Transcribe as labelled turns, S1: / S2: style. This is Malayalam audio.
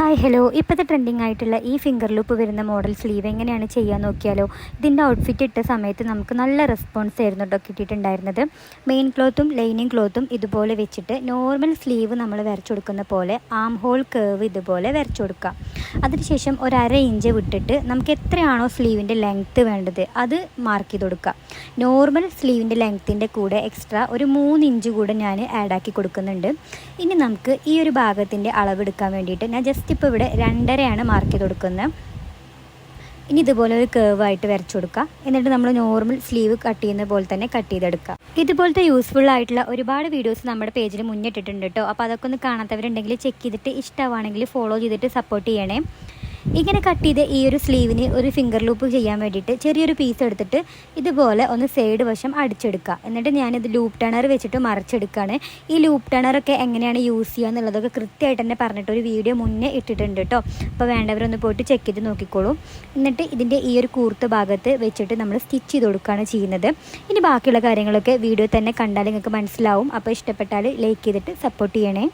S1: ഹായ് ഹലോ, ഇപ്പോഴത്തെ ട്രെൻഡിങ് ആയിട്ടുള്ള ഈ ഫിംഗർ ലൂപ്പ് വരുന്ന മോഡൽ സ്ലീവ് എങ്ങനെയാണ് ചെയ്യാൻ നോക്കിയാലോ. ഇതിൻ്റെ ഔട്ട്ഫിറ്റ് ഇട്ട സമയത്ത് നമുക്ക് നല്ല റെസ്പോൺസ് ആയിരുന്നു കേട്ടോ കിട്ടിയിട്ടുണ്ടായിരുന്നത്. മെയിൻ ക്ലോത്തും ലൈനിങ് ക്ലോത്തും ഇതുപോലെ വെച്ചിട്ട് നോർമൽ സ്ലീവ് നമ്മൾ വരച്ചു കൊടുക്കുന്ന പോലെ ആം ഹോൾ കേർവ് ഇതുപോലെ വരച്ചു കൊടുക്കുക. അതിനുശേഷം ഒരു അര ഇഞ്ച് വിട്ടിട്ട് നമുക്ക് എത്രയാണോ സ്ലീവിൻ്റെ ലെങ്ത്ത് വേണ്ടത് അത് മാർക്ക് ചെയ്ത് കൊടുക്കുക. നോർമൽ സ്ലീവിൻ്റെ ലെങ്ത്തിൻ്റെ കൂടെ എക്സ്ട്രാ ഒരു 3 ഇഞ്ച് കൂടെ ഞാൻ ആഡാക്കി കൊടുക്കുന്നുണ്ട്. ഇനി നമുക്ക് ഈ ഒരു ഭാഗത്തിൻ്റെ അളവെടുക്കാൻ വേണ്ടിയിട്ട് ഞാൻ ജസ്റ്റ് ഇപ്പോൾ ഇവിടെ 2.5 മാർക്ക് ചെയ്ത് കൊടുക്കുന്നത്. ഇനി ഇതുപോലെ ഒരു കേർവായിട്ട് വരച്ചു കൊടുക്കുക. എന്നിട്ട് നമ്മൾ നോർമൽ സ്ലീവ് കട്ട് ചെയ്യുന്ന പോലെ തന്നെ കട്ട് ചെയ്തെടുക്കുക. ഇതുപോലത്തെ യൂസ്ഫുൾ ആയിട്ടുള്ള ഒരുപാട് വീഡിയോസ് നമ്മുടെ പേജിൽ മുന്നിട്ടിട്ടുണ്ട് കേട്ടോ. അപ്പോൾ അതൊക്കെ ഒന്ന് കാണാത്തവരുണ്ടെങ്കിൽ ചെക്ക് ചെയ്തിട്ട് ഇഷ്ടമാണെങ്കിൽ ഫോളോ ചെയ്തിട്ട് സപ്പോർട്ട് ചെയ്യണേ. ഇങ്ങനെ കട്ട് ചെയ്ത് ഈ ഒരു സ്ലീവിന് ഒരു ഫിംഗർ ലൂപ്പ് ചെയ്യാൻ വേണ്ടിയിട്ട് ചെറിയൊരു പീസ് എടുത്തിട്ട് ഇതുപോലെ ഒന്ന് സൈഡ് വശം അടിച്ചെടുക്കുക. എന്നിട്ട് ഞാനിത് ലൂപ്പ് ടണർ വെച്ചിട്ട് മറച്ചെടുക്കുകയാണ്. ഈ ലൂപ്പ് ടണറൊക്കെ എങ്ങനെയാണ് യൂസ് ചെയ്യുക എന്നുള്ളതൊക്കെ കൃത്യമായിട്ട് തന്നെ പറഞ്ഞിട്ട് ഒരു വീഡിയോ മുന്നേ ഇട്ടിട്ടുണ്ട് കേട്ടോ. അപ്പോൾ വേണ്ടവരൊന്ന് പോയിട്ട് ചെക്ക് ചെയ്ത് നോക്കിക്കോളൂ. എന്നിട്ട് ഇതിൻ്റെ ഈ ഒരു കൂർത്ത ഭാഗത്ത് വെച്ചിട്ട് നമ്മൾ സ്റ്റിച്ച് ചെയ്ത് കൊടുക്കുകയാണ് ചെയ്യുന്നത്. ഇനി ബാക്കിയുള്ള കാര്യങ്ങളൊക്കെ വീഡിയോ തന്നെ കണ്ടാൽ നിങ്ങൾക്ക് മനസ്സിലാവും. അപ്പോൾ ഇഷ്ടപ്പെട്ടാൽ ലൈക്ക് ചെയ്തിട്ട് സപ്പോർട്ട് ചെയ്യണേ.